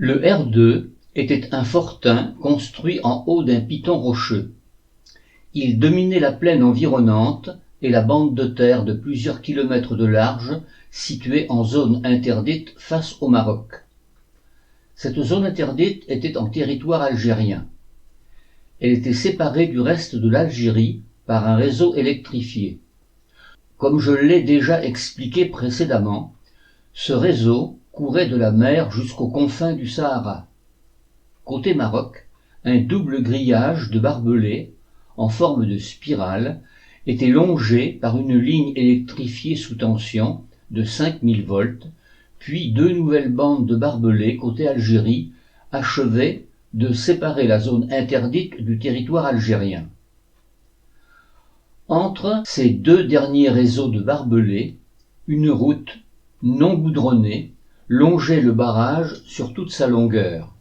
Le R2 était un fortin construit en haut d'un piton rocheux. Il dominait la plaine environnante et la bande de terre de plusieurs kilomètres de large située en zone interdite face au Maroc. Cette zone interdite était en territoire algérien. Elle était séparée du reste de l'Algérie par un réseau électrifié. Comme je l'ai déjà expliqué précédemment, ce réseau courait de la mer jusqu'aux confins du Sahara. Côté Maroc, un double grillage de barbelés, en forme de spirale, était longé par une ligne électrifiée sous tension de 5000 volts, puis deux nouvelles bandes de barbelés côté Algérie achevaient de séparer la zone interdite du territoire algérien. Entre ces deux derniers réseaux de barbelés, une route non goudronnée longeait le barrage sur toute sa longueur.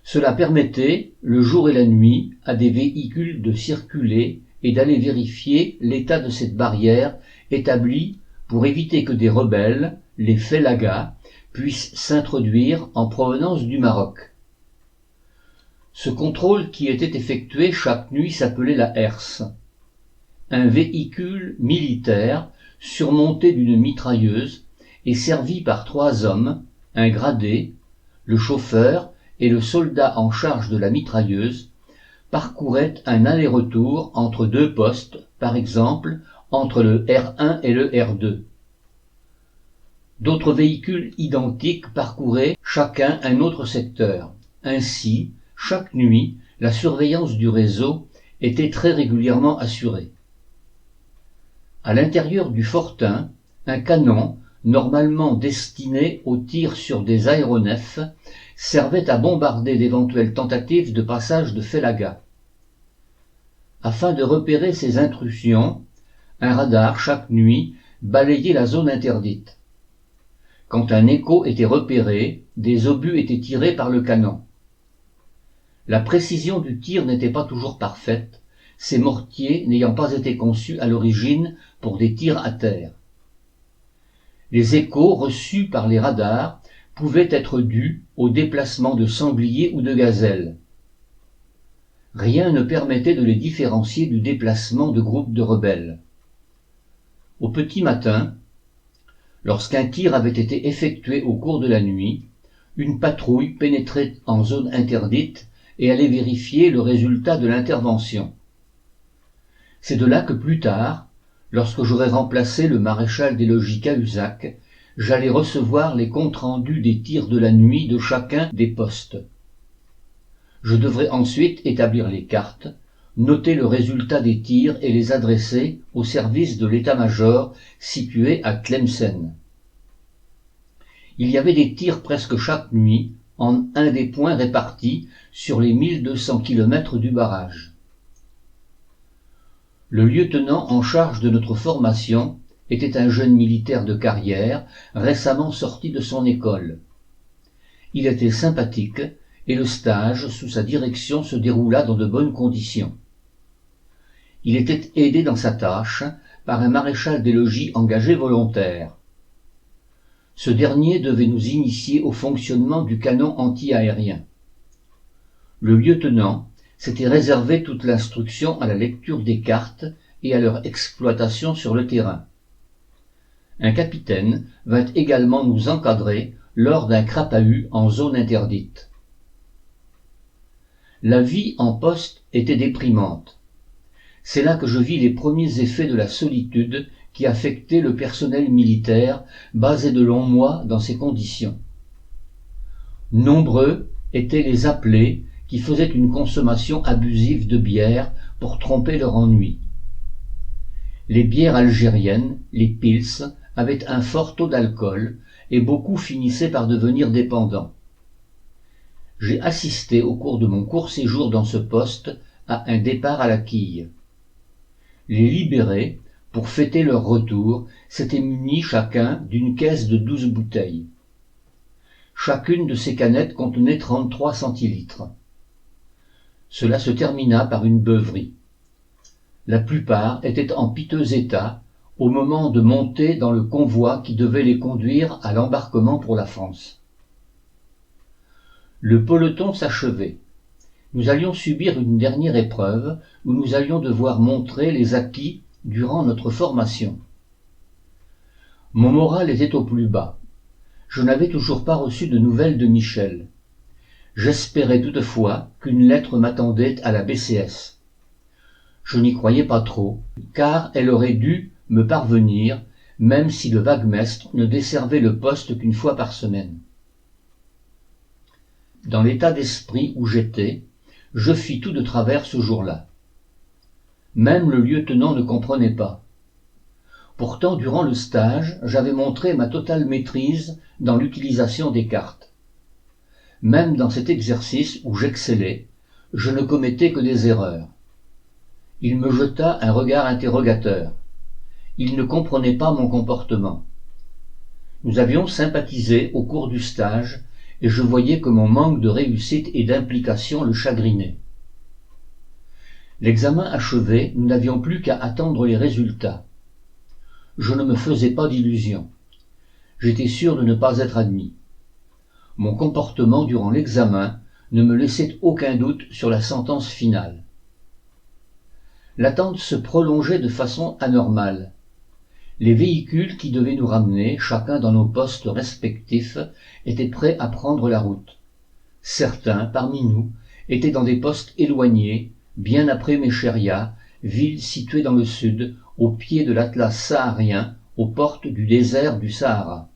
Cela permettait, le jour et la nuit, à des véhicules de circuler et d'aller vérifier l'état de cette barrière établie pour éviter que des rebelles, les Félagas, puissent s'introduire en provenance du Maroc. Ce contrôle qui était effectué chaque nuit s'appelait la herse. Un véhicule militaire surmonté d'une mitrailleuse et servi par 3 hommes, un gradé, le chauffeur et le soldat en charge de la mitrailleuse, parcourait un aller-retour entre deux postes, par exemple entre le R1 et le R2. D'autres véhicules identiques parcouraient chacun un autre secteur. Ainsi, chaque nuit, la surveillance du réseau était très régulièrement assurée. À l'intérieur du fortin, un canon, normalement destiné au tir sur des aéronefs, servait à bombarder d'éventuelles tentatives de passage de Félagas. Afin de repérer ces intrusions, un radar chaque nuit balayait la zone interdite. Quand un écho était repéré, des obus étaient tirés par le canon. La précision du tir n'était pas toujours parfaite, ces mortiers n'ayant pas été conçus à l'origine pour des tirs à terre. Les échos reçus par les radars pouvaient être dus au déplacement de sangliers ou de gazelles. Rien ne permettait de les différencier du déplacement de groupes de rebelles. Au petit matin, lorsqu'un tir avait été effectué au cours de la nuit, une patrouille pénétrait en zone interdite et allait vérifier le résultat de l'intervention. C'est de là que plus tard, lorsque j'aurais remplacé le maréchal des logis Cahuzac, j'allais recevoir les comptes rendus des tirs de la nuit de chacun des postes. Je devrais ensuite établir les cartes, noter le résultat des tirs et les adresser au service de l'état-major situé à Tlemcen. Il y avait des tirs presque chaque nuit en un des points répartis sur les 1200 km du barrage. Le lieutenant en charge de notre formation était un jeune militaire de carrière, récemment sorti de son école. Il était sympathique et le stage sous sa direction se déroula dans de bonnes conditions. Il était aidé dans sa tâche par un maréchal des logis engagé volontaire. Ce dernier devait nous initier au fonctionnement du canon anti-aérien. Le lieutenant s'était réservé toute l'instruction à la lecture des cartes et à leur exploitation sur le terrain. Un capitaine vint également nous encadrer lors d'un crapahut en zone interdite. La vie en poste était déprimante. C'est là que je vis les premiers effets de la solitude qui affectait le personnel militaire basé de longs mois dans ces conditions. Nombreux étaient les appelés qui faisaient une consommation abusive de bière pour tromper leur ennui. Les bières algériennes, les pils, avaient un fort taux d'alcool et beaucoup finissaient par devenir dépendants. J'ai assisté au cours de mon court séjour dans ce poste à un départ à la quille. Les libérés, pour fêter leur retour, s'étaient munis chacun d'une caisse de 12 bouteilles. Chacune de ces canettes contenait 33 centilitres. Cela se termina par une beuverie. La plupart étaient en piteux état au moment de monter dans le convoi qui devait les conduire à l'embarquement pour la France. Le peloton s'achevait. Nous allions subir une dernière épreuve où nous allions devoir montrer les acquis durant notre formation. Mon moral était au plus bas. Je n'avais toujours pas reçu de nouvelles de Michel. J'espérais toutefois qu'une lettre m'attendait à la BCS. Je n'y croyais pas trop, car elle aurait dû me parvenir, même si le vaguemestre ne desservait le poste qu'une fois par semaine. Dans l'état d'esprit où j'étais, je fis tout de travers ce jour-là. Même le lieutenant ne comprenait pas. Pourtant, durant le stage, j'avais montré ma totale maîtrise dans l'utilisation des cartes. Même dans cet exercice où j'excellais, je ne commettais que des erreurs. Il me jeta un regard interrogateur. Il ne comprenait pas mon comportement. Nous avions sympathisé au cours du stage, et je voyais que mon manque de réussite et d'implication le chagrinait. L'examen achevé, nous n'avions plus qu'à attendre les résultats. Je ne me faisais pas d'illusions. J'étais sûr de ne pas être admis. Mon comportement durant l'examen ne me laissait aucun doute sur la sentence finale. L'attente se prolongeait de façon anormale. Les véhicules qui devaient nous ramener, chacun dans nos postes respectifs, étaient prêts à prendre la route. Certains, parmi nous, étaient dans des postes éloignés, bien après Mecheria, ville située dans le sud, au pied de l'Atlas saharien, aux portes du désert du Sahara.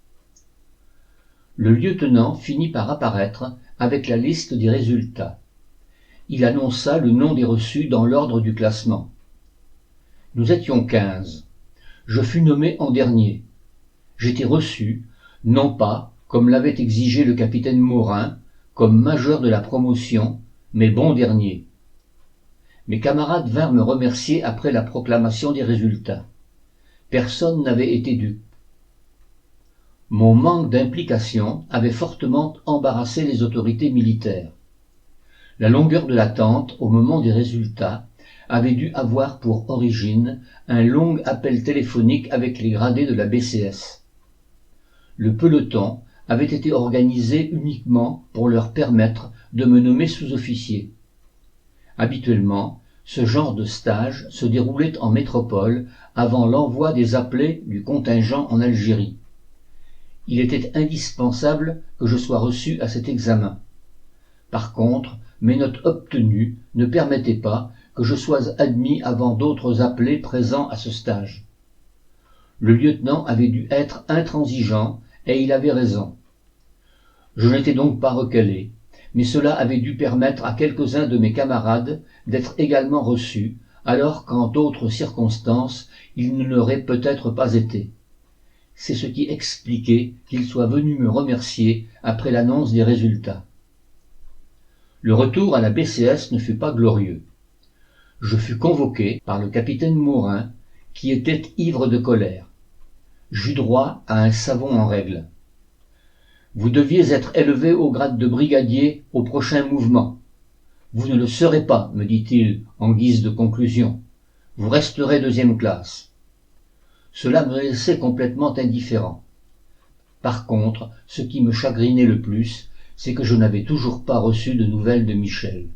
Le lieutenant finit par apparaître avec la liste des résultats. Il annonça le nom des reçus dans l'ordre du classement. Nous étions 15. Je fus nommé en dernier. J'étais reçu, non pas, comme l'avait exigé le capitaine Morin, comme major de la promotion, mais bon dernier. Mes camarades vinrent me remercier après la proclamation des résultats. Personne n'avait été dupe. Mon manque d'implication avait fortement embarrassé les autorités militaires. La longueur de l'attente au moment des résultats avait dû avoir pour origine un long appel téléphonique avec les gradés de la BCS. Le peloton avait été organisé uniquement pour leur permettre de me nommer sous-officier. Habituellement, ce genre de stage se déroulait en métropole avant l'envoi des appelés du contingent en Algérie. Il était indispensable que je sois reçu à cet examen. Par contre, mes notes obtenues ne permettaient pas que je sois admis avant d'autres appelés présents à ce stage. Le lieutenant avait dû être intransigeant, et il avait raison. Je n'étais donc pas recalé, mais cela avait dû permettre à quelques-uns de mes camarades d'être également reçus, alors qu'en d'autres circonstances, ils ne l'auraient peut-être pas été. C'est ce qui expliquait qu'ils soient venus me remercier après l'annonce des résultats. Le retour à la BCS ne fut pas glorieux. Je fus convoqué par le capitaine Morin, qui était ivre de colère. J'eus droit à un savon en règle. « Vous deviez être élevé au grade de brigadier au prochain mouvement. Vous ne le serez pas, me dit-il en guise de conclusion. Vous resterez deuxième classe. » Cela me laissait complètement indifférent. Par contre, ce qui me chagrinait le plus, c'est que je n'avais toujours pas reçu de nouvelles de Michel.